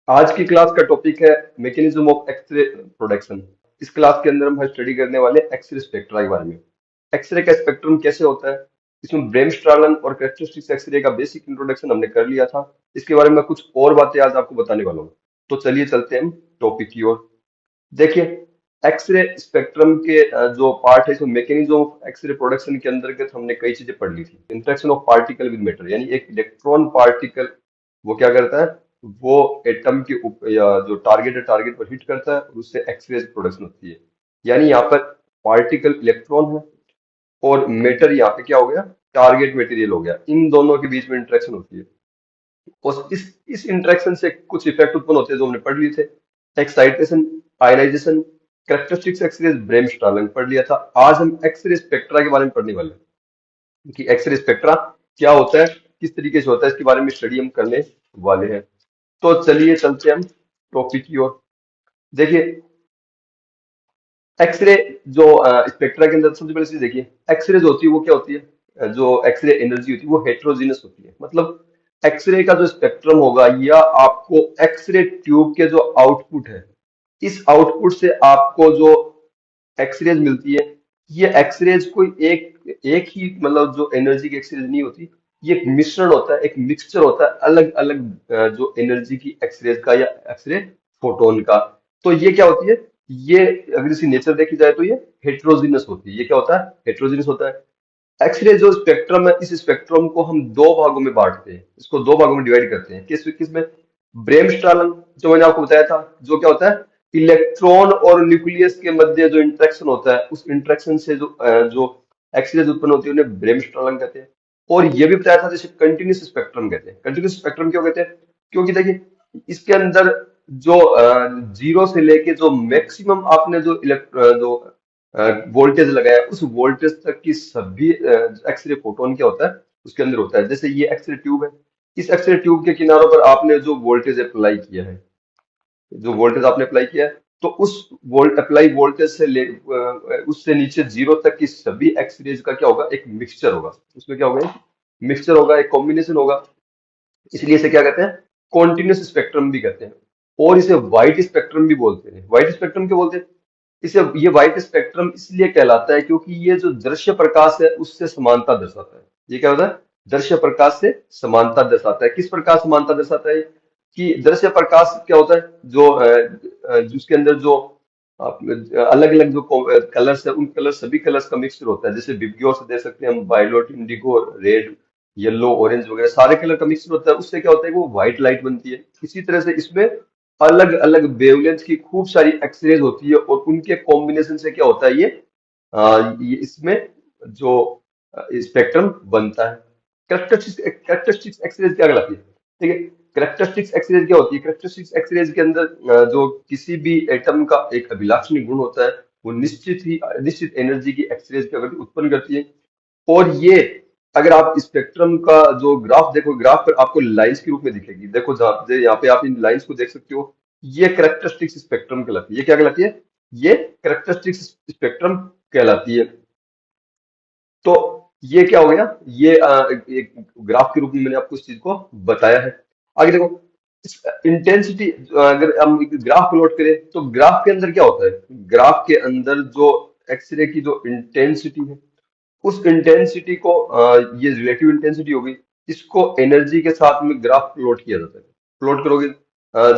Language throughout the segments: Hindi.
आज की क्लास का टॉपिक है मैकेनिज्म ऑफ एक्सरे प्रोडक्शन। इस क्लास के अंदर हम स्टडी करने वाले एक्सरे स्पेक्ट्रा के बारे में। एक्सरे का स्पेक्ट्रम कैसे होता है, इसमें ब्रेमस्ट्रालन और कैरेक्टरिस्टिक्स एक्सरे का बेसिक इंट्रोडक्शन हमने कर लिया था। इसके बारे में कुछ और बातें आज आपको बताने वाला हूँ। तो चलिए चलते हैं हम टॉपिक की ओर। देखिए, एक्सरे स्पेक्ट्रम के जो पार्ट है, इसमें मैकेनिज्म ऑफ एक्सरे प्रोडक्शन के अंतर्गत हमने कई चीजें पढ़ ली थी। Interaction of particle with matter, यानी एक इलेक्ट्रॉन पार्टिकल वो क्या करता है, वो एटम के या जो टारगेट है टारगेट पर हिट करता है और उससे एक्सरे प्रोडक्शन होती है। यानी यहाँ पर पार्टिकल इलेक्ट्रॉन है और मैटर यहाँ पे क्या हो गया, टारगेट मटेरियल हो गया। इन दोनों के बीच में इंटरेक्शन होती है और इस इंटरेक्शन से कुछ इफेक्ट उत्पन्न होते हैं जो हमने पढ़ लिए थे। एक्साइटेशन, आयनाइजेशन, कैरेक्टरिस्टिक्स एक्सरे, ब्रेमस्टार्लिंग पढ़ लिया था। आज हम एक्सरे स्पेक्ट्रा के बारे में पढ़ने वाले हैं कि एक्सरे स्पेक्ट्रा क्या होता है, किस तरीके से होता है, इसके बारे में स्टडी हम करने वाले हैं। तो चलिए चलते हैं हम टॉपिक की ओर। देखिए, एक्सरे जो स्पेक्ट्रा के अंदर सबसे पहले चीज देखिए, एक्सरे जो होती है वो क्या होती है, जो एक्सरे एनर्जी होती है वो हेट्रोजीनस होती है। मतलब एक्सरे का जो स्पेक्ट्रम होगा या आपको एक्सरे ट्यूब के जो आउटपुट है, इस आउटपुट से आपको जो एक्सरेज मिलती है, ये एक्सरेज कोई एक एक ही मतलब जो एनर्जी की एक्सरेज नहीं होती। ये एक मिश्रण होता है, एक मिक्सचर होता है अलग अलग जो एनर्जी की एक्सरेज का या एक्सरे फोटोन का। तो ये क्या होती है, ये अगर इसकी नेचर देखी जाए तो ये हेट्रोजीनस होती है। ये क्या होता है, हेट्रोजीनस होता है। एक्सरे जो स्पेक्ट्रम है, इस स्पेक्ट्रम को हम दो भागों में बांटते हैं, इसको दो भागों में डिवाइड करते हैं। किस किस में, ब्रेमस्ट्रालन जो मैंने आपको बताया था, जो क्या होता है, इलेक्ट्रॉन और न्यूक्लियस के मध्य जो इंटरेक्शन होता है, उस इंटरेक्शन से जो एक्सरेज उत्पन्न होती है उन्हें ब्रेमस्ट्रालन कहते हैं। और ये भी बताया था जैसे कंटिन्यूस स्पेक्ट्रम कहते हैं। कंटिन्यूस स्पेक्ट्रम क्यों कहते हैं, क्योंकि देखिए इसके अंदर जो जीरो से लेके जो मैक्सिमम आपने जो जो वोल्टेज लगाया, उस वोल्टेज तक की सभी एक्सरे फोटोन क्या होता है उसके अंदर होता है। जैसे ये एक्सरे ट्यूब है, इस एक्सरे ट्यूब के किनारों पर आपने जो वोल्टेज अप्लाई किया है, जो वोल्टेज आपने अप्लाई किया है, तो उस अप्लाई वोल्टेज से उससे नीचे जीरो तक की सभी एक्सरेज का क्या होगा, एक मिक्सचर होगा। उसमें क्या होगा, एक मिक्सचर होगा, एक कॉम्बिनेशन होगा। इसलिए इसे क्या कहते हैं, कॉन्टिन्यूस स्पेक्ट्रम भी कहते हैं। और इसे व्हाइट स्पेक्ट्रम भी बोलते हैं। व्हाइट स्पेक्ट्रम क्यों बोलते हैं, इसे ये व्हाइट स्पेक्ट्रम इसलिए कहलाता है क्योंकि ये जो दृश्य प्रकाश है उससे समानता दर्शाता है। ये क्या होता है, दृश्य प्रकाश से समानता दर्शाता है। किस प्रकार समानता दर्शाता है, कि दृश्य प्रकाश क्या होता है, जो जिसके अंदर जो अलग अलग जो कलर्स है, उन कलर सभी कलर्स का मिक्सचर होता है। जैसे विबग्योर से देख सकते हैं हम, violet, indigo, red, yellow, orange वगैरह सारे कलर का मिक्सचर होता है। उससे क्या होता है कि वो व्हाइट लाइट बनती है। इसी तरह से इसमें अलग अलग वेवलेंथ की खूब सारी एक्सरेज होती है और उनके कॉम्बिनेशन से क्या होता है, ये इसमें जो स्पेक्ट्रम बनता है। कैरेक्टरिस्टिक्स एक्सरेज क्या कहलाती है, ठीक है। कैरेक्टरिस्टिक्स एक्सरेज क्या होती है, कैरेक्टरिस्टिक्स एक्सरेज के अंदर जो किसी भी एटम का एक अभिलाक्षणिक गुण होता है, वो निश्चित एनर्जी की एक्सरेज की अगर उत्पन्न करती है। और ये अगर आप स्पेक्ट्रम का जो ग्राफ देखो, ग्राफ पर आपको लाइंस के रूप में दिखेगी। देखो जहाँ यहाँ पे आप इन लाइंस को देख सकते हो, ये कैरेक्टरिस्टिक्स स्पेक्ट्रम कहलाती है। ये क्या कहलाती है, ये कैरेक्टरिस्टिक्स स्पेक्ट्रम कहलाती है। तो ये क्या हो गया, ये एक ग्राफ के रूप में मैंने आपको इस चीज को बताया है। आगे देखो, इंटेंसिटी, अगर हम ग्राफ प्लॉट करें तो ग्राफ के अंदर क्या होता है, ग्राफ के अंदर जो एक्सरे की जो इंटेंसिटी है, उस इंटेंसिटी को ये रिलेटिव इंटेंसिटी होगी, इसको एनर्जी के साथ में ग्राफ प्लॉट किया जाता है। प्लॉट करोगे,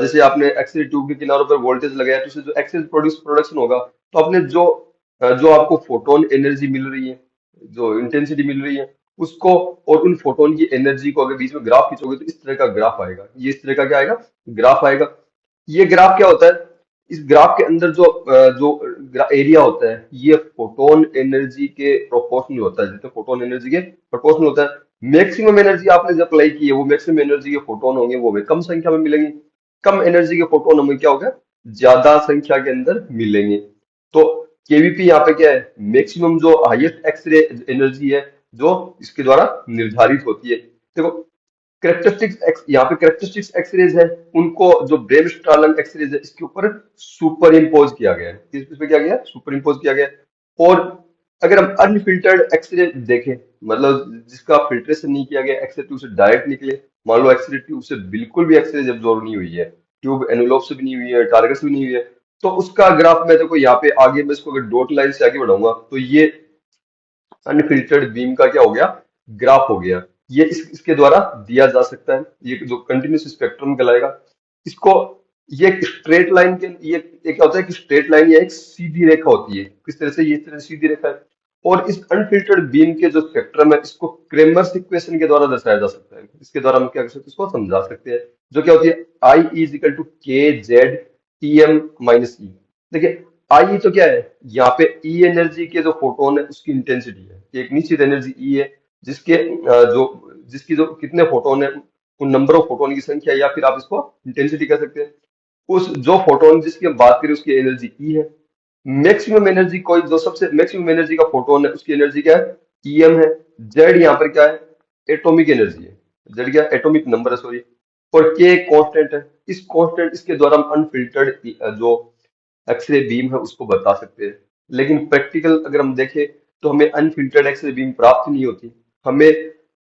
जैसे आपने एक्सरे ट्यूब के किनारों पर वोल्टेज लगाया तो उससे जो एक्सरे प्रोडक्शन होगा, तो आपने जो आपको फोटोन एनर्जी मिल रही है, जो इंटेंसिटी मिल रही है, उसको और उन फोटोन की एनर्जी को अगर बीच में ग्राफ खींचोगे तो इस तरह का ग्राफ आएगा। ये इस तरह का क्या आएगा, ग्राफ आएगा। ये ग्राफ क्या होता है, इस ग्राफ के अंदर जो एरिया होता है, ये फोटोन एनर्जी के प्रोपोर्शनल होता है, जितने फोटोन एनर्जी के प्रोपोर्शनल होता है। मैक्सिमम एनर्जी आपने जब अप्लाई की है, वो मैक्सिमम एनर्जी के फोटोन होंगे, वो हमें कम संख्या में मिलेंगे। कम एनर्जी के फोटोन हमें क्या होगा, ज्यादा संख्या के अंदर मिलेंगे। तो केवीपी यहाँ पे क्या है, मैक्सिमम जो हाईएस्ट एक्सरे एनर्जी है, जो इसके द्वारा निर्धारित होती है। देखो, कैरेक्टरिस्टिक्स यहाँ पे कैरेक्टरिस्टिक्स एक्सरेज है, उनको जो ब्रेमस्टालन एक्सरेज है इसके ऊपर सुपर इम्पोज किया गया है। इसमें क्या गया, सुपर इम्पोज किया गया है। और अगर हम अनफिल्टर्ड एक्सरे देखें, मतलब जिसका फिल्ट्रेशन नहीं किया गया, एक्सरे ट्यूब से डायरेक्ट निकले, मान लो एक्सरे ट्यूब से बिल्कुल भी एक्सरे एब्जॉर्ब नहीं हुई है, ट्यूब एनवलप से बनी हुई है, टारगेट से बनी हुई है। तो उसका ग्राफ मैं देखो यहाँ पे आगे मैं इसको अगर डॉट लाइन से आगे बढ़ाऊंगा तो ये अनफिल्टर्ड बीम का क्या हो गया, ग्राफ हो गया। ये इसके द्वारा दिया जा सकता है, ये जो कंटिन्यूस स्पेक्ट्रम कहलाएगा इसको। ये एक स्ट्रेट लाइन के ये क्या होता है कि स्ट्रेट लाइन या एक सीधी रेखा होती है, किस तरह से, ये इस तरह से सीधी रेखा है। और इस अनफिल्टर्ड बीम के जो स्पेक्ट्रम है इसको क्रेमर्स इक्वेशन के द्वारा दर्शाया जा सकता है। इसके द्वारा हम क्या कर सकते हैं, इसको समझा सकते हैं, जो क्या होती है आई इज इक्वल टू के जेड टी एम माइनस ई। देखिए आई तो क्या है, यहाँ पे ई एनर्जी के जो फोटोन है उसकी इंटेंसिटी है, एक निश्चित एनर्जी ई है, जिसके जिसकी जो कितने फोटोन है उन नंबर ऑफ फोटोन की संख्या, या फिर आप इसको इंटेंसिटी कह सकते हैं। उस जो फोटोन जिसकी हम बात करें उसकी एनर्जी ई है। मैक्सिमम एनर्जी कोई जो सबसे मैक्सिमम एनर्जी का फोटोन है उसकी एनर्जी क्या है, ईएम है। जेड यहाँ पर क्या है, एटॉमिक एनर्जी है। जेड क्या, एटॉमिक नंबर है सॉरी। और के कांस्टेंट है। इस कांस्टेंट इसके द्वारा हम अनफिल्टर्ड जो एक्सरे बीम है उसको बता सकते हैं। लेकिन प्रैक्टिकल अगर हम देखें तो हमें अनफिल्टर्ड एक्सरे बीम प्राप्त नहीं होती। हमें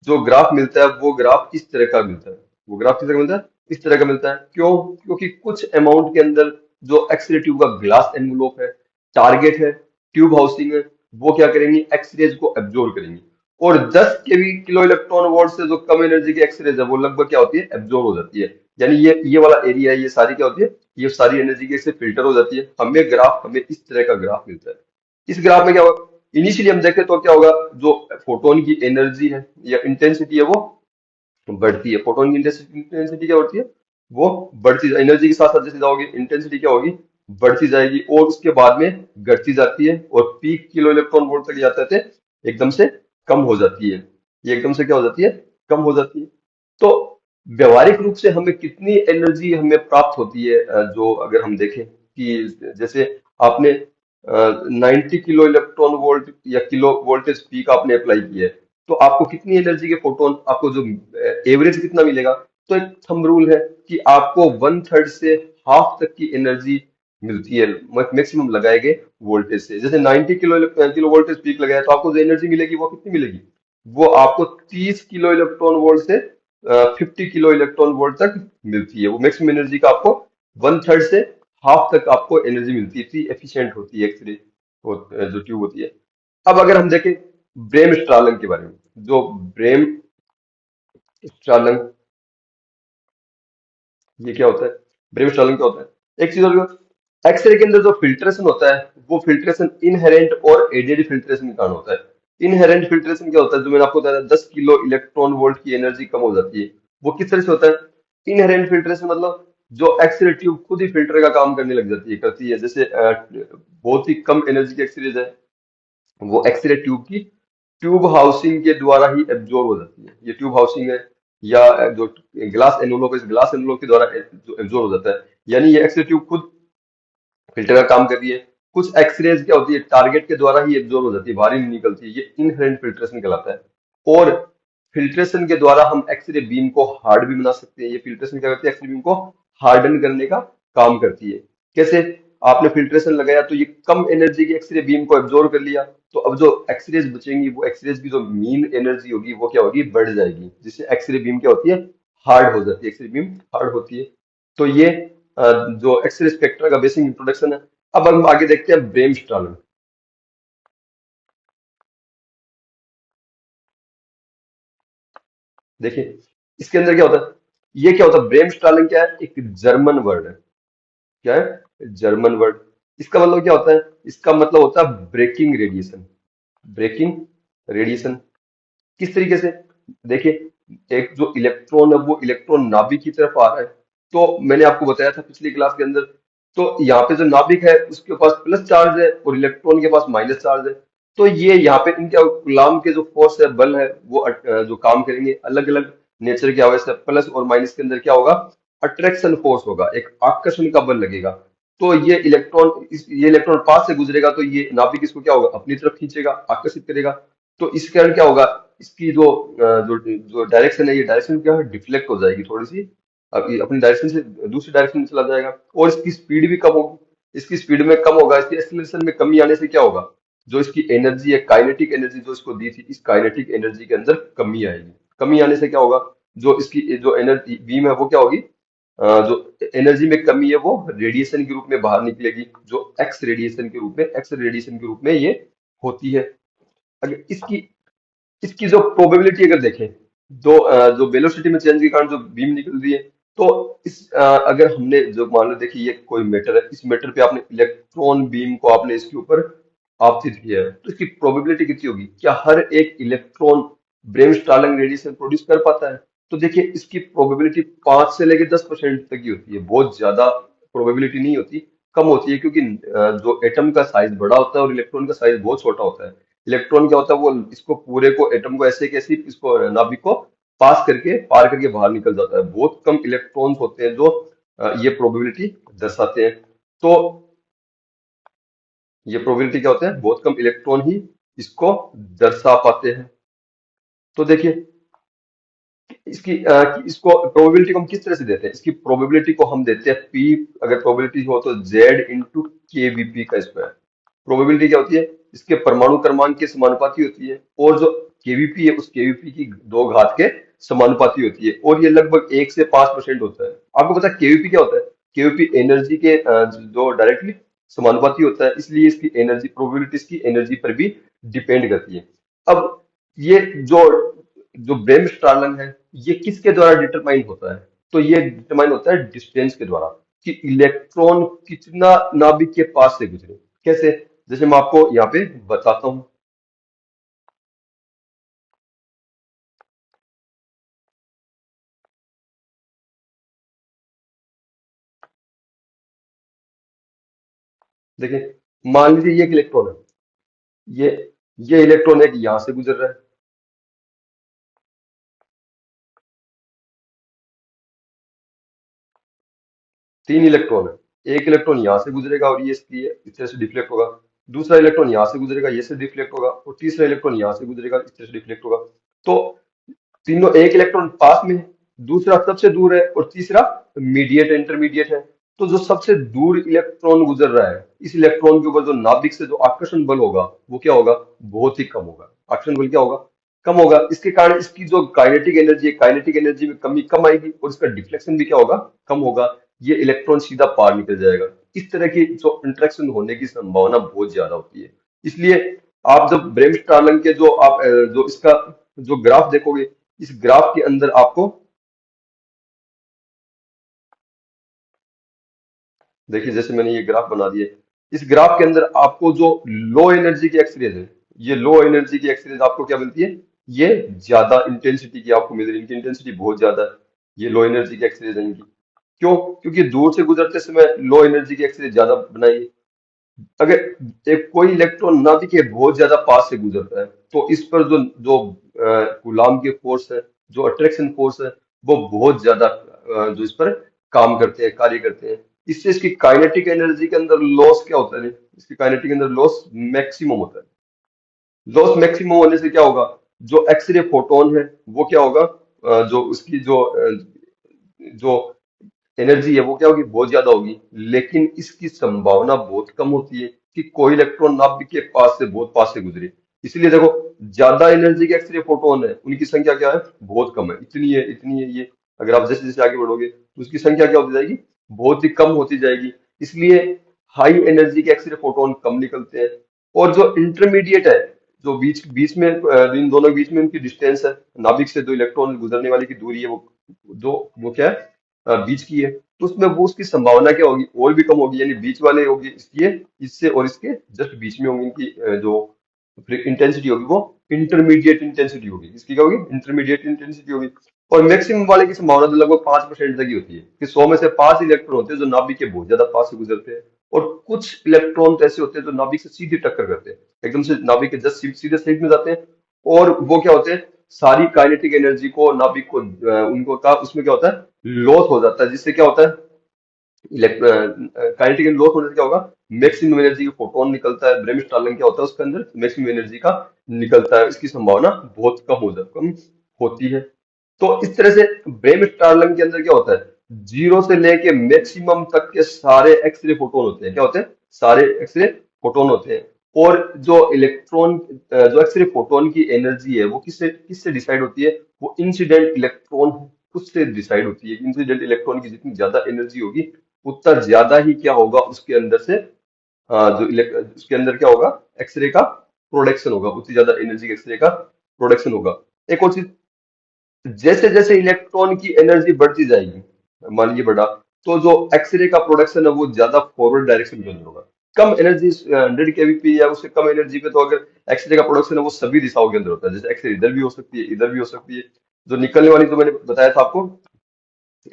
जो ग्राफ मिलता है वो ग्राफ इस तरह का मिलता है। वो ग्राफ किस तरह का मिलता है, इस तरह का मिलता है। क्यों, क्योंकि कुछ अमाउंट के अंदर जो एक्सरे ट्यूब का ग्लास एनवलोप है, टारगेट है, ट्यूब हाउसिंग है, वो क्या करेंगी, एक्सरेज को एब्जॉर्ब करेंगी। और 10 केवी किलो इलेक्ट्रॉन वोल्ट से जो कम एनर्जी की एक्सरेज है वो लगभग क्या होती है, एब्जॉर्ब हो जाती है। यानी ये वाला एरिया है, ये सारी क्या होती है, ये सारी एनर्जी की से फिल्टर हो जाती है। हमें इस तरह का ग्राफ मिलता है। इस ग्राफ में क्या होगा, इनिशियली हम देखें तो क्या होगा, जो फोटोन की एनर्जी है या इंटेंसिटी है वो बढ़ती है। फोटोन की इंटेंसिटी क्या बढ़ती है, वो बढ़ती, एनर्जी के साथ साथ जैसे जाओगे इंटेंसिटी क्या होगी, बढ़ती जाएगी। और उसके बाद में घटती जाती है और पीक किलो इलेक्ट्रॉन वोल्ट तक जाते थे, एकदम से कम हो जाती है। ये एकदम से क्या हो जाती है, कम हो जाती है। तो व्यवहारिक रूप से हमें कितनी एनर्जी हमें प्राप्त होती है, जो अगर हम देखें कि जैसे आपने 90 किलो इलेक्ट्रॉन वोल्ट या किलो वोल्टेज पीक आपने अप्लाई किया है, तो आपको कितनी एनर्जी के फोटोन, आपको जो एवरेज कितना मिलेगा। तो एक थंब रूल है कि आपको वन थर्ड से हाफ तक की एनर्जी मिलती है मैक्सिमम लगाए गए वोल्टेज से। जैसे 90 किलो वोल्टेज पीक लगाया तो आपको जो एनर्जी मिलेगी वो कितनी मिलेगी, वो आपको 30 किलो इलेक्ट्रॉन वोल्ट से 50 किलो इलेक्ट्रॉन वोल्ट तक मिलती है। वो मैक्सिमम एनर्जी का आपको वन थर्ड से हाफ तक आपको एनर्जी मिलती है। इतनी एफिशिएंट होती है एक्सरे जो ट्यूब होती है। अब अगर हम देखें ब्रेम स्ट्रालन के बारे में, जो ब्रेम स्ट्रालन, ये क्या होता है, ब्रेम स्ट्रालन क्या होता है, एक चीज और, एक्सरे के अंदर जो फिल्ट्रेशन होता है वो फिल्ट्रेशन इनहेरेंट और एडेड फिल्ट्रेशन के कारण होता है। इनहेरेंट फिल्ट्रेशन क्या होता है, जो मैंने आपको बताया 10 किलो इलेक्ट्रॉन वोल्ट की एनर्जी कम हो जाती है, वो किस तरह से होता है। इनहेरेंट फिल्ट्रेशन मतलब जो एक्सरे ट्यूब खुद ही फिल्टर का काम करने लग जाती है, करती है। जैसे बहुत ही कम एनर्जी की एक्सरेज है, वो एक्सरे ट्यूब की ट्यूब हाउसिंग के द्वारा ही एब्जॉर्ब हो जाती है। ये ट्यूब हाउसिंग है या जो ग्लास एनवलप है, इस ग्लास एनवलप के द्वारा जो एब्जॉर्ब हो जाता है। यानी ये एक्सरे ट्यूब खुद फिल्टर का काम कर रही है। कुछ एक्सरेज क्या होती है, टारगेट के द्वारा ही एब्जॉर्ब हो जाती है, बाहर ही नहीं निकलती है। ये इनहेरेंट फिल्ट्रेशन कहलाता है। और फिल्ट्रेशन के द्वारा हम एक्सरे बीम को हार्ड भी बना सकते हैं। ये फिल्ट्रेशन क्या करती है, एक्सरे बीम को हार्डन करने का काम करती है। कैसे, आपने फिल्ट्रेशन लगाया तो ये कम एनर्जी की एक्सरे बीम को एब्जॉर्ब कर लिया, तो अब जो एक्सरेज बचेंगी वो एक्सरेज की जो मीन एनर्जी होगी वो क्या होगी, बढ़ जाएगी, जिससे एक्सरे बीम क्या होती है, हार्ड हो जाती है, एक्सरे बीम हार्ड होती है। तो ये जो एक्सरे स्पेक्ट्रा का बेसिक इंट्रोडक्शन है। अब हम आगे देखते हैं ब्रेम स्ट्रालन। देखिए इसके अंदर क्या होता है, ये क्या होता है, ब्रेम स्ट्रालन क्या है, एक जर्मन वर्ड है। क्या है, जर्मन वर्ड। इसका मतलब क्या होता है, इसका मतलब होता है ब्रेकिंग रेडिएशन। ब्रेकिंग रेडिएशन किस तरीके से, देखिए एक जो इलेक्ट्रॉन है वो इलेक्ट्रॉन नाभिक की तरफ आ रहा है। तो मैंने आपको बताया था पिछली क्लास के अंदर, तो यहाँ पे जो नाभिक है उसके पास प्लस चार्ज है और इलेक्ट्रॉन के पास माइनस चार्ज है। तो ये यहाँ पे इनके गुलाम के जो फोर्स है, बल है, वो जो काम करेंगे अलग अलग नेचर की वजह से। प्लस और माइनस के अंदर क्या होगा, अट्रैक्शन फोर्स होगा, एक आकर्षण का बल लगेगा। तो ये इलेक्ट्रॉन पास से गुजरेगा तो ये नाभिक इसको क्या होगा, अपनी तरफ खींचेगा, आकर्षित करेगा। तो इस कारण क्या होगा, इसकी जो डायरेक्शन है, ये डायरेक्शन क्या है, डिफ्लेक्ट हो जाएगी थोड़ी सी, अपनी डायरेक्शन से दूसरी डायरेक्शन में चला जाएगा। और इसकी स्पीड भी कम होगी। इसकी स्पीड में कम होगा, इसकी एक्सीलरेशन में कमी आने से क्या होगा, जो इसकी एनर्जी है, काइनेटिक एनर्जी जो इसको दी थी, इस काइनेटिक एनर्जी के अंदर कमी आएगी। कमी आने से क्या होगा, जो इसकी जो एनर्जी बीम है वो क्या होगी, जो एनर्जी में कमी है वो रेडिएशन के रूप में बाहर निकलेगी, जो एक्स रेडिएशन के रूप में, एक्स रेडिएशन के रूप में ये होती है। अगर इसकी इसकी जो प्रोबेबिलिटी अगर देखें, जो वेलोसिटी में चेंज के कारण जो बीम निकल रही है, तो अगर हमने जो मान लो, देखिए ये कोई मेटर है, इस मेटर पे आपने इलेक्ट्रॉन बीम को आपने इसके ऊपर आपतित किया है, तो इसकी प्रोबेबिलिटी कितनी होगी? क्या हर एक इलेक्ट्रॉन ब्रेमस्टार्लिंग रेडिएशन प्रोड्यूस कर पाता है? तो देखिए इसकी प्रोबेबिलिटी 5 से लेकर 10% तक की होती है, बहुत ज्यादा प्रोबेबिलिटी नहीं होती, कम होती है, क्योंकि जो एटम का साइज बड़ा होता है और इलेक्ट्रॉन का साइज बहुत छोटा होता है। इलेक्ट्रॉन क्या होता है, वो इसको पूरे को, एटम को ऐसे कैसे इसको नाभिक को पार करके बाहर निकल जाता है। बहुत कम इलेक्ट्रॉन्स होते हैं जो ये प्रोबेबिलिटी दर्शाते हैं। तो ये प्रोबेबिलिटी क्या होते हैं, बहुत कम इलेक्ट्रॉन ही इसको दर्शा पाते हैं। तो देखिए इसको प्रोबेबिलिटी को हम किस तरह से देते हैं? इसकी प्रोबेबिलिटी को हम देते हैं पी, अगर प्रोबेबिलिटी हो तो जेड इंटू के वीपी का स्क्वायर। प्रोबेबिलिटी क्या होती है? इसके परमाणु क्रमांक के समानुपाती होती है, और जो केवीपी है उस केवीपी की 2 घात के समानुपाती होती है, और ये लगभग 1 से 5% होता है। आपको पता है केवीपी क्या होता है? केवीपी एनर्जी के जो डायरेक्टली समानुपाती होता है, इसलिए इसकी एनर्जी, प्रोबेबिलिटी इसकी एनर्जी पर भी डिपेंड करती है। अब ये जो जो ब्रेम स्टार्लिंग है, ये किसके द्वारा डिटरमाइन होता है? तो ये डिटरमाइन होता है डिस्टेंस के द्वारा, कि इलेक्ट्रॉन कितना नाभिक के पास से गुजरे। कैसे? जैसे मैं आपको यहाँ पे बताता हूँ। देखिए मान लीजिए ये एक इलेक्ट्रॉन है, ये ये इलेक्ट्रॉन एक यहाँ से गुजर रहा है, 3 इलेक्ट्रॉन है। एक इलेक्ट्रॉन यहाँ से गुजरेगा और ये इसकी इस तरह से डिफ्लेक्ट होगा, दूसरा इलेक्ट्रॉन यहाँ से गुजरेगा, ये से डिफ्लेक्ट होगा, और तीसरा इलेक्ट्रॉन यहाँ से गुजरेगा, इस तरह से डिफ्लेक्ट होगा। तो तीनों, एक इलेक्ट्रॉन पास में है, दूसरा सबसे दूर है, और तीसरा मीडिएट इंटरमीडिएट है। तो जो सबसे दूर इलेक्ट्रॉन गुजर रहा है, इस इलेक्ट्रॉन के ऊपर जो नाभिक से जो आकर्षण बल होगा वो क्या होगा? बहुत ही कम होगा। आकर्षण बल क्या होगा? कम होगा। इसके कारण इसकी जो काइनेटिक एनर्जी है, काइनेटिक एनर्जी में कमी कम आएगी, और इसका डिफ्लेक्शन भी क्या होगा? कम होगा। ये इलेक्ट्रॉन सीधा पार निकल जाएगा। इस तरह की जो इंटरेक्शन होने की संभावना बहुत ज्यादा होती है। इसलिए आप जब ब्रेम स्टार्लिंग के जो आप जो इसका जो ग्राफ देखोगे, इस ग्राफ के अंदर आपको, देखिए जैसे मैंने ये ग्राफ बना दिए, इस ग्राफ के अंदर आपको जो लो एनर्जी की एक्सरेज है, ये लो एनर्जी की एक्सरेज आपको क्या मिलती है? ये ज्यादा इंटेंसिटी की आपको मिल रही है, इनकी इंटेंसिटी बहुत ज्यादा है। ये लो एनर्जी की एक्सरेज है इनकी। क्यों? क्योंकि दूर से गुजरते समय लो एनर्जी की एक्सरेज ज्यादा बनाई। अगर एक कोई इलेक्ट्रॉन ना दिखे, बहुत ज्यादा पास से गुजरता है, तो इस पर जो जो कूलाम के फोर्स है, जो अट्रैक्शन फोर्स है, वो बहुत ज्यादा जो इस पर काम करते हैं, कार्य करते हैं। इससे इसकी काइनेटिक एनर्जी के अंदर लॉस क्या होता है? इसकी काइनेटिक अंदर लॉस मैक्सिमम होता है। लॉस मैक्सिमम होने से क्या होगा? जो एक्सरे फोटोन है वो क्या होगा? जो उसकी जो एनर्जी है वो क्या होगी? बहुत ज्यादा होगी। लेकिन इसकी संभावना बहुत कम होती है कि कोई इलेक्ट्रॉन नाभिक के पास से, बहुत पास से गुजरे। इसलिए देखो, ज्यादा एनर्जी के एक्सरे फोटोन है, उनकी संख्या क्या है? बहुत कम है। इतनी है, इतनी है ये। अगर आप जैसे जैसे आगे बढ़ोगे तो उसकी संख्या क्या होती जाएगी? बहुत ही कम होती जाएगी। इसलिए हाई एनर्जी के एक्सरे फोटोन कम निकलते हैं। और जो इंटरमीडिएट है, जो बीच बीच में इन दोनों के बीच में उनकी डिस्टेंस है, नाभिक से दो इलेक्ट्रॉन गुजरने वाले की दूरी है, वो क्या है? बीच की है। तो उसमें वो उसकी संभावना क्या होगी? और भी कम होगी। यानी बीच वाले होगी इसलिए इससे और इसके जस्ट बीच में होंगी, इनकी जो इंटेंसिटी होगी वो इंटरमीडिएट इंटेंसिटी होगी। इसकी क्या होगी? इंटरमीडिएट इंटेंसिटी होगी। और मैक्सिमम वाले की संभावना तो लगभग 5% तक ही होती है, कि 100 में से 5 इलेक्ट्रॉन होते हैं जो नाभिक के बहुत ज्यादा पास से गुजरते हैं। और कुछ इलेक्ट्रॉन तो ऐसे होते हैं जो नाभिक से सीधी टक्कर करते हैं, एकदम से नाभिक के जस्ट सीधे साइड में जाते हैं। और वो क्या होते हैं? सारी काइनेटिक एनर्जी को नाभिक को उनको का उसमें क्या होता है? लॉस हो जाता है। जिससे क्या होता है? काइनेटिक एनर्जी लॉस होने से क्या होगा? मैक्सिमम एनर्जी का फोटोन निकलता है। ब्रेम स्टार्लिंग क्या होता है? उसके अंदर मैक्सिमम एनर्जी का निकलता है। इसकी संभावना बहुत कम होती है। तो इस तरह से ब्रेम स्टार्लिंग के अंदर क्या होता है? जीरो से लेके मैक्सिमम तक के सारे एक्सरे फोटोन होते हैं। क्या होते हैं? सारे एक्सरे फोटोन होते हैं। और जो इलेक्ट्रॉन जो एक्सरे फोटोन की एनर्जी है वो किससे किससे डिसाइड होती है? वो इंसिडेंट इलेक्ट्रॉन उससे डिसाइड होती है कि इंसिडेंट इलेक्ट्रॉन की जितनी ज्यादा एनर्जी होगी उतना ज्यादा ही क्या होगा उसके अंदर से उसके अंदर क्या होगा, एक्सरे का प्रोडक्शन होगा, उतनी ज्यादा एनर्जी एक्सरे का प्रोडक्शन होगा। एक और चीज, जैसे जैसे इलेक्ट्रॉन की एनर्जी बढ़ती जाएगी, मान लीजिए बढ़ा, तो जो एक्सरे का प्रोडक्शन है वो ज्यादा फॉरवर्ड डायरेक्शन के अंदर होगा। कम एनर्जी 100 केवीपी या उससे कम एनर्जी पे तो अगर एक्सरे का प्रोडक्शन है वो सभी दिशाओं के अंदर होता है, जैसे एक्सरे इधर भी हो सकती है इधर भी हो सकती है। जो निकलने वाली, जो मैंने बताया था आपको,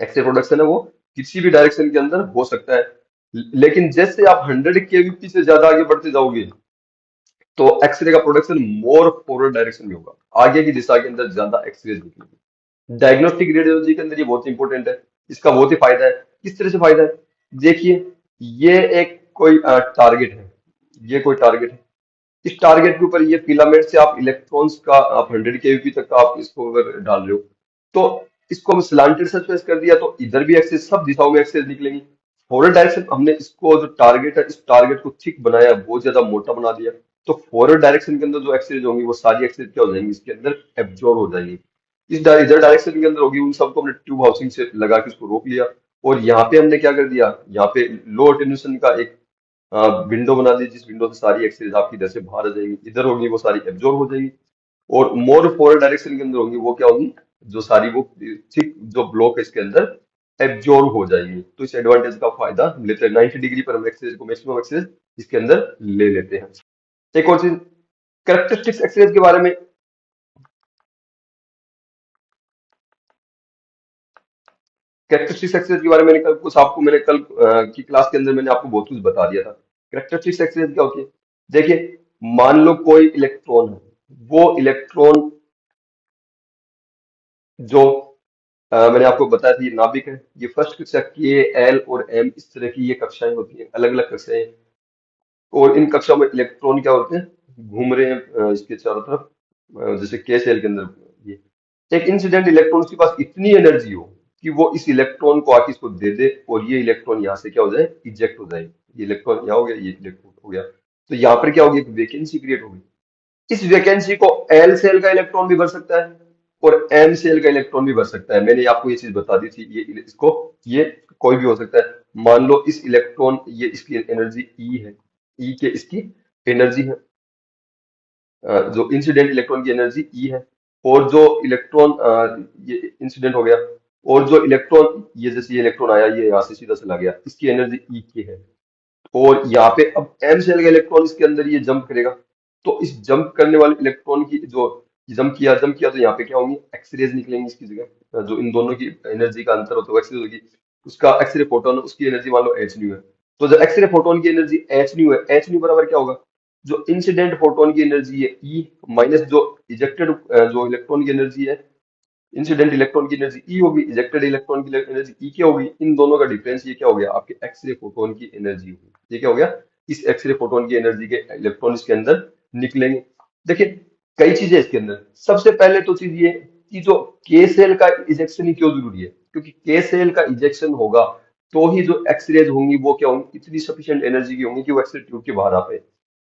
एक्सरे प्रोडक्शन है वो किसी भी डायरेक्शन के अंदर हो सकता है। लेकिन जैसे आप 100 केवीपी से ज्यादा आगे बढ़ते जाओगे तो एक्सरे का प्रोडक्शन मोर फॉरवर्ड डायरेक्शन में होगा, आगे की दिशा के अंदर ज्यादा एक्सरेज निकलेगी। डायग्नोस्टिक रेडियोलॉजी के अंदर ये बहुत इंपॉर्टेंट है, इसका बहुत ही फायदा है। किस तरह से फायदा है, देखिए, ये एक कोई टारगेट है, ये कोई टारगेट है, इस टारगेट के ऊपर ये फिलामेंट से आप इलेक्ट्रॉन्स का आप 100 केवीपी तक का आप इसको अगर डाल रहे हो, तो इसको हम स्लांटेड सरफेस कर दिया तो इधर भी एक्सेस, सब दिशाओं में एक्सेस निकलेंगी। फॉरवर्ड डायरेक्शन हमने इसको जो टारगेट है, इस टारगेट को थिक बनाया, बहुत ज्यादा मोटा बना दिया, तो फॉरवर्ड डायरेक्शन के अंदर जो एक्सेस होंगी वो सारी एक्सेस क्या हो जाएंगी, इसके अंदर एब्जॉर्ब हो जाएंगी। इधर डायरेक्शन के अंदर होगी, उन सबको हमने ट्यूब हाउसिंग से लगा के उसको रोक लिया। और यहाँ पे हमने क्या कर दिया, यहाँ पे लो अटेन्यूएशन का एक विंडो बना दी, जिस विंडो से सारी एक्सरेज आपकी इधर से बाहर आ जाएंगी, इधर होगी वो सारी एब्जॉर्ब हो जाएगी। और मोर फॉरवर्ड डायरेक्शन के अंदर होंगी वो क्या होगी, जो सारी वो ठीक जो ब्लॉक है इसके अंदर एब्जॉर्ब हो जाएगी। तो इस एडवांटेज का फायदा हम लेते हैं, 90 डिग्री पर हम एक्सरेज को, मैक्सिमम एक्सरेज इसके अंदर ले लेते हैं। एक और चीज, कैरेक्टरिस्टिक्स एक्सरेज के बारे में, कैरेक्टरिस्टिक्स एक्सरेज के बारे में मैंने कल कुछ आपको, मैंने कल की क्लास के अंदर मैंने आपको बहुत कुछ बता दिया था। कैरेक्टरिस्टिक्स एक्सरेज क्या होती है, देखिए, मान लो कोई इलेक्ट्रॉन है, वो इलेक्ट्रॉन जो मैंने आपको बताया था, ये नाभिक है, ये फर्स्ट कक्षा के एल और एम, इस तरह की ये कक्षाएं होती हैं, अलग अलग कक्षाएं। और इन कक्षाओं में इलेक्ट्रॉन क्या होते हैं, घूम रहे हैं इसके चारों तरफ, जैसे के सेल के अंदर। ये एक इंसिडेंट इलेक्ट्रॉन के पास इतनी एनर्जी हो कि वो इस इलेक्ट्रॉन को आके इसको दे दे, और ये इलेक्ट्रॉन यहाँ से क्या हो जाए, इजेक्ट हो जाए। ये इलेक्ट्रॉन यहाँ हो गया, ये इलेक्ट्रॉन हो गया, तो यहाँ पर क्या होगी, एक वैकेंसी क्रिएट होगी। इस वैकेंसी को एल सेल का इलेक्ट्रॉन भी भर सकता है और एम सेल का इलेक्ट्रॉन भी भर सकता है। मैंने आपको ये चीज बता दी थी, ये इसको, ये कोई भी हो सकता है। मान लो इस इलेक्ट्रॉन, ये इसकी एनर्जी ई है, ई के इसकी एनर्जी है, जो इंसिडेंट इलेक्ट्रॉन की एनर्जी ई है। और जो इलेक्ट्रॉन, ये इंसिडेंट हो गया, और जो इलेक्ट्रॉन, ये जैसे ये इलेक्ट्रॉन आया, ये यहाँ से सीधा चला गया, इसकी एनर्जी ई की है। और यहाँ पे अब एम सेल का इलेक्ट्रॉन इसके अंदर ये जंप करेगा, तो इस जंप करने वाले इलेक्ट्रॉन की जो जंप किया तो यहाँ पे क्या होंगी, एक्सरेज निकलेंगी इसकी जगह। जो इन दोनों की एनर्जी का अंतर होता है वो एक्सरेज होगी। उसका एक्सरे फोटोन, उसकी एनर्जी मान लो एच न्यू है, तो जब एक्सरे फोटोन की एनर्जी एच न्यू है, एच न्यू बराबर क्या होगा, जो इंसिडेंट फोटोन की एनर्जी है ई, माइनस जो इजेक्टेड जो इलेक्ट्रॉन की एनर्जी है, इंसिडेंट इलेक्ट्रॉन की एनर्जी ई होगी, इजेक्टेड इलेक्ट्रॉन की एनर्जी ई क्या होगी, इन दोनों का डिफरेंस ये क्या हो गया, आपके एक्सरे फोटोन की एनर्जी होगी। ये क्या हो गया, इस एक्सरे फोटोन की एनर्जी के इलेक्ट्रॉन इसके अंदर निकलेंगे। देखिए, कई चीजें इसके अंदर, सबसे पहले तो चीज ये कि जो के सेल का इजेक्शन ही क्यों जरूरी है, क्योंकि के सेल का इजेक्शन होगा तो ही जो एक्सरेज होंगी वो क्या होंगी, इतनी सफिशिएंट एनर्जी की होंगी कि वो एक्सरे ट्यूब के बाहर आ पाए।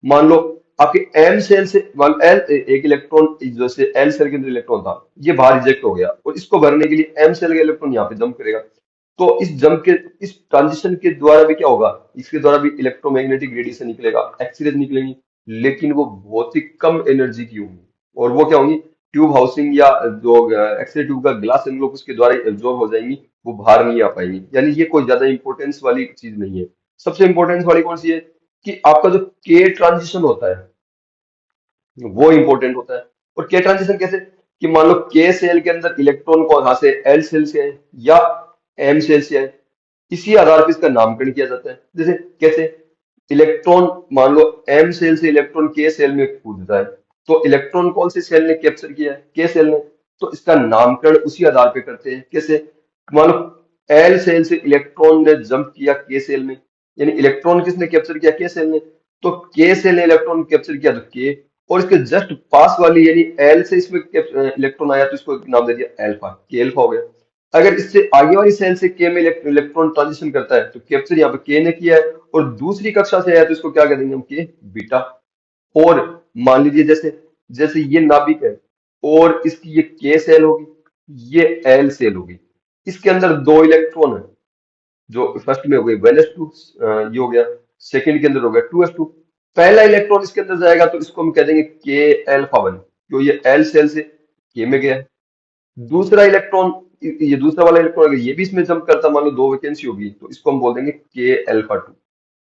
मान लो आपके एम सेल से, मान एल एक इलेक्ट्रॉन, जैसे एल सेल के अंदर इलेक्ट्रॉन था, ये बाहर रिजेक्ट हो गया, और इसको भरने के लिए एम सेल का इलेक्ट्रॉन यहाँ पे जंप करेगा। तो इस जंप के, इस ट्रांजिशन के द्वारा भी क्या होगा, इसके द्वारा भी इलेक्ट्रोमैग्नेटिक रेडिएशन निकलेगा, एक्सरेज निकलेंगी, लेकिन वो बहुत ही कम एनर्जी की होंगी। और वो क्या होंगी, ट्यूब हाउसिंग या जो एक्सरे ट्यूब का ग्लास एनवलप उसके द्वारा एब्जॉर्ब हो जाएंगी, वो बाहर नहीं आ पाएंगी। यानी ये कोई ज्यादा इंपॉर्टेंस वाली चीज नहीं है। सबसे इंपॉर्टेंस वाली कौन सी है, कि आपका जो के ट्रांजिशन होता है वो इंपॉर्टेंट होता है। और के ट्रांजिशन कैसे, कि मान लो के सेल के अंदर इलेक्ट्रॉन को यहाँ से एल सेल से आए या एम सेल से आए, इसी आधार पर इसका नामकरण किया जाता है। जैसे कैसे, इलेक्ट्रॉन मान लो एम सेल से इलेक्ट्रॉन के सेल में कूदता है, तो इलेक्ट्रॉन कौन से सेल ने कैप्चर किया है, के सेल ने, तो इसका नामकरण उसी आधार पे करते हैं। कैसे, मान लो एल सेल से इलेक्ट्रॉन ने जंप किया के सेल में, यानी इलेक्ट्रॉन किसने कैप्चर किया, के सेल ने, तो के सेल ने इलेक्ट्रॉन कैप्चर किया तो के, और इसके जस्ट पास वाली यानी एल से इसमें इलेक्ट्रॉन आया तो इसको नाम दे दिया एल्फा, के एल्फा हो गया। अगर इससे आगे वाली सेल से के में इलेक्ट्रॉन ट्रांजिशन करता है तो कैप्चर यहाँ पे के ने किया है, और दूसरी कक्षा से आया तो इसको क्या कह देंगे हम, के बीटा। और मान लीजिए जैसे, जैसे ये नाभिक है और इसकी ये के सेल होगी, ये एल सेल होगी। इसके अंदर दो इलेक्ट्रॉन है, जो फर्स्ट में हो गई 1s2, ये हो गया। सेकंड के अंदर हो गया 2s2। पहला इलेक्ट्रॉन इसके अंदर जाएगा तो इसको हम कह देंगे के एल्फा वन, जो ये एल सेल से के में गया है। दूसरा इलेक्ट्रॉन, ये दूसरा वाला इलेक्ट्रॉन अगर ये भी इसमें जंप करता, मान लो दो वैकेंसी होगी, तो इसको हम बोल देंगे के एल्फा टू।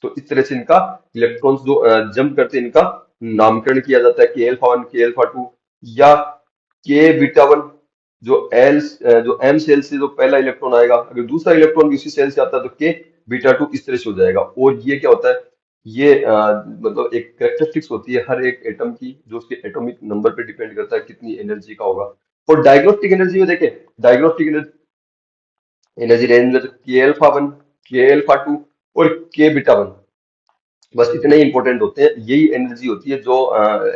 तो इस तरह से इनका इलेक्ट्रॉन्स जो जंप करते हैं, इनका नामकरण किया जाता है के एल्फा वन, के एल्फा टू, या के बीटा वन। जो एम सेल से जो पहला इलेक्ट्रॉन आएगा, अगर दूसरा इलेक्ट्रॉन भी उसी सेल से आता है तो के बीटा टू इस तरह से हो जाएगा। और ये क्या होता है, ये मतलब एक कैरेक्टरिस्टिक्स होती है हर एक एटम की, जो उसके एटॉमिक नंबर पे डिपेंड करता है कितनी एनर्जी का होगा। और डायग्नोस्टिक एनर्जी में देखें, डायग्नोस्टिक एनर्जी रेंज में के एल्फा वन, के एल्फा टू और के बीटा वन, बस इतने ही इंपॉर्टेंट होते हैं। यही एनर्जी होती है जो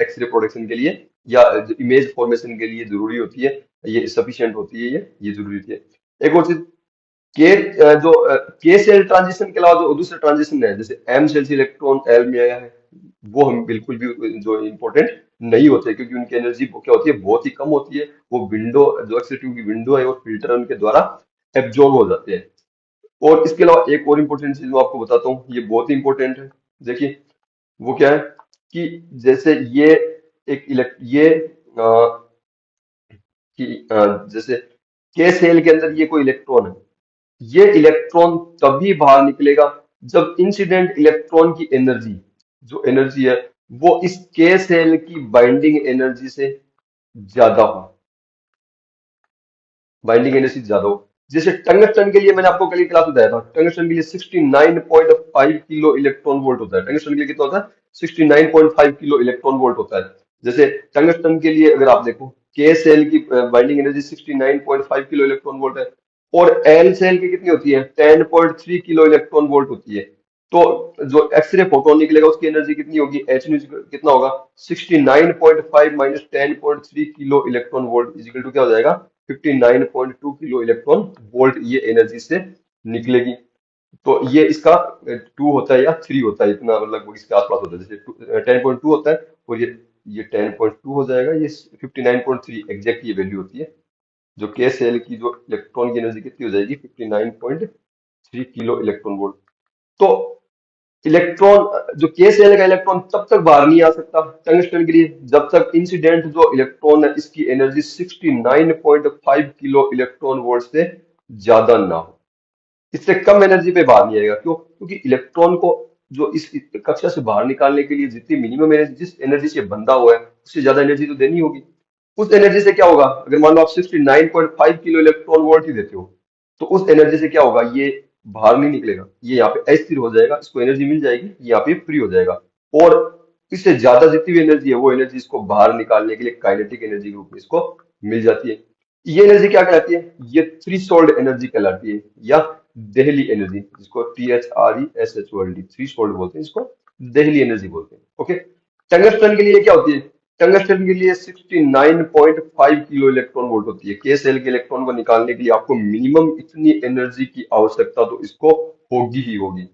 एक्सरे प्रोडक्शन के लिए या इमेज फॉर्मेशन के लिए जरूरी होती है। ये सफिशिएंट होती है, ये जरूरी होती है। एक और चीज, के जो के सेल ट्रांजिशन के अलावा जो दूसरे ट्रांजिशन है, जैसे एम सेल से इलेक्ट्रॉन एल में आया है, वो हम बिल्कुल भी जो इम्पोर्टेंट नहीं होते, क्योंकि उनकी एनर्जी क्या होती है, बहुत ही कम होती है। वो विंडो, जो एक्सरे ट्यूब की विंडो है और फिल्टर है, उनके द्वारा एब्जॉर्ब हो जाते हैं। और इसके अलावा एक और इम्पोर्टेंट चीज मैं आपको बताता हूँ, ये बहुत ही इंपॉर्टेंट है। देखिए वो क्या है कि जैसे ये एक इलेक्ट ये जैसे के सेल के अंदर ये कोई इलेक्ट्रॉन है, ये इलेक्ट्रॉन तभी बाहर निकलेगा जब इंसिडेंट इलेक्ट्रॉन की एनर्जी, जो एनर्जी है, वो इस के सेल की बाइंडिंग एनर्जी से ज्यादा हो, बाइंडिंग एनर्जी ज्यादा हो। जैसे टंगस्टन के लिए मैंने आपको कल की क्लास में बताया था, टंगस्टन के लिए 69.5 किलो इलेक्ट्रॉन वोल्ट होता है। टंगस्टन के लिए कितना होता है, 69.5 किलो इलेक्ट्रॉन वोल्ट होता है। जैसे टंगस्टन के लिए अगर आप देखो, के सेल की binding energy 69.5 kilo electron volt है, और एल सेल की कितनी होती है, 10.3 किलो इलेक्ट्रॉन वोल्ट होती है। तो जो एक्सरे फोटोन निकलेगा उसकी एनर्जी कितनी होगी, एच कितना होगा, 69.5 minus 10.3 kilo electron volt equal to क्या हो जाएगा, 59.2 किलो इलेक्ट्रॉन वोल्ट, ये एनर्जी से निकलेगी। तो ये इसका टू होता है या थ्री होता है, इतना लगभग इसके आसपास होता है। जैसे 10.2 होता है, और ये 10.2 हो जाएगा, ये 59.3 एग्जैक्ट ये वैल्यू होती है। जो के सेल की जो इलेक्ट्रॉन की एनर्जी कितनी हो जाएगी, 59.3 किलो इलेक्ट्रॉन वोल्ट। तो इलेक्ट्रॉन, जो के सेल का इलेक्ट्रॉन तब तक बाहर नहीं आ सकता टंगस्टन के लिए, जब तक इंसिडेंट जो इलेक्ट्रॉन है इसकी एनर्जी 69.5 किलो इलेक्ट्रॉन वोल्ट से ज्यादा ना हो। इससे कम एनर्जी पे बाहर नहीं आएगा। क्यों? क्योंकि इलेक्ट्रॉन को जो इस कक्षा से बाहर निकालने के लिए जितनी मिनिमम एनर्जी, जिस एनर्जी से बंधा हुआ है, उससे ज्यादा एनर्जी तो देनी होगी। उस एनर्जी से क्या होगा, अगर मान लो आप 69.5 किलो इलेक्ट्रॉन वोल्ट ही देते हो, तो उस एनर्जी से क्या होगा, ये बाहर नहीं निकलेगा, ये यहाँ पे अस्थिर हो जाएगा, इसको एनर्जी मिल जाएगी, ये यहाँ पे फ्री हो जाएगा। और इससे ज्यादा जितनी भी एनर्जी है, वो एनर्जी इसको बाहर निकालने के लिए काइनेटिक एनर्जी के रूप में इसको मिल जाती है। ये एनर्जी क्या कहलाती है, ये थ्री एनर्जी कहलाती है, या देहली एनर्जी, जिसको THRESHOLD, थ्री बोलते हैं इसको, देहली एनर्जी बोलते हैं। ओके। टंगस्टन के लिए क्या होती है, टंगस्टन के लिए 69.5 किलो इलेक्ट्रॉन वोल्ट होती है। के सेल के इलेक्ट्रॉन को निकालने के लिए आपको मिनिमम इतनी एनर्जी की आवश्यकता तो इसको होगी ही होगी।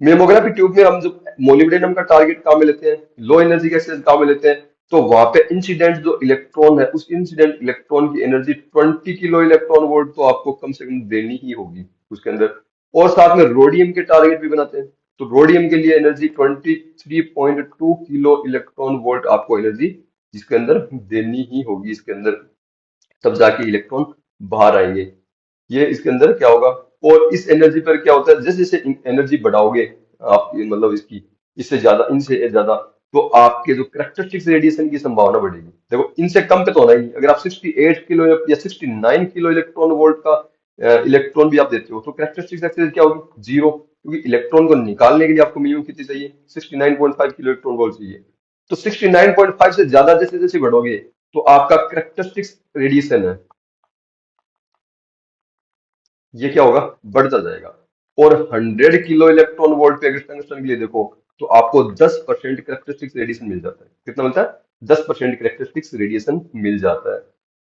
मेमोग्राफी ट्यूब में हम जो मोलिब्डेनम का टारगेट काम में लेते हैं, लो एनर्जी का एक्सचेंज काम में लेते हैं, तो वहां पे इंसिडेंट जो इलेक्ट्रॉन है, उस इंसिडेंट इलेक्ट्रॉन की एनर्जी 20 किलो इलेक्ट्रॉन वोल्ट तो आपको कम से कम देनी ही होगी उसके अंदर। और साथ में रोडियम के टारगेट भी बनाते हैं, तो रोडियम के लिए एनर्जी 23.2 किलो इलेक्ट्रॉन वोल्ट आपको एनर्जी इसके अंदर देनी ही होगी इसके अंदर, तब जाके इलेक्ट्रॉन बाहर आएंगे। ये इसके अंदर क्या होगा। और इस एनर्जी पर क्या होता है, जैसे जैसे एनर्जी बढ़ाओगे आप, मतलब इसकी इससे ज्यादा, इनसे ज्यादा, तो आपके जो करेक्टरिस्टिक्स रेडिएशन की संभावना बढ़ेगी। देखो इनसे कम पे तो होना ही नहीं। अगर आप 68 किलो या 69 किलो इलेक्ट्रॉन वोल्ट का इलेक्ट्रॉन भी आप देते हो, तो करेक्टरिस्टिक्स एक्सिस क्या होगी, जीरो, क्योंकि इलेक्ट्रॉन को निकालने के लिए आपको मिनिमम कितनी चाहिए, 69.5 किलो इलेक्ट्रॉन वोल्ट चाहिए। तो 69.5 से ज्यादा जैसे जैसे बढ़ोगे, तो आपका करेक्टरिस्टिक्स रेडिएशन है, ये क्या होगा, बढ़ता जाएगा। और 100 किलो इलेक्ट्रॉन वोल्ट पे अगर टंगस्टन के लिए देखो, तो आपको 10% करेक्टरिस्टिक्स रेडिएशन मिल जाता है। कितना मिलता है, 10% करेक्टरिस्टिक्स रेडिएशन मिल जाता है।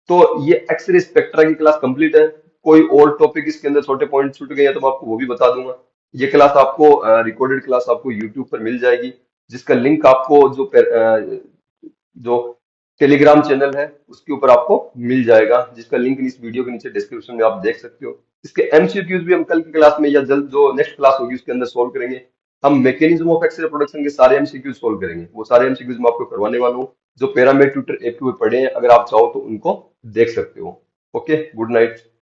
तो ये एक्सरे स्पेक्ट्रा की क्लास कंप्लीट है। कोई और टॉपिक इसके अंदर छोटे पॉइंट छूट गए हैं तो मैं आपको वो भी बता दूंगा। ये क्लास आपको रिकॉर्डेड क्लास आपको यूट्यूब पर मिल जाएगी, जिसका लिंक आपको जो टेलीग्राम चैनल है, उसके ऊपर आपको मिल जाएगा, जिसका लिंक इस वीडियो के नीचे डिस्क्रिप्शन में आप देख सकते हो। इसके एमसीक्यूज भी हम कल की क्लास में या जल्द जो नेक्स्ट क्लास होगी उसके अंदर सोल्व करेंगे। हम मैकेनिज्म ऑफ एक्सरे प्रोडक्शन के सारे एमसीक्यूज सोल्व करेंगे, वो सारे एमसीक्यूज मैं आपको करवाने वाला हूँ। जो पैरामेड ट्यूटर एप में पढ़े हैं, अगर आप चाहो तो उनको देख सकते हो। Okay, good night.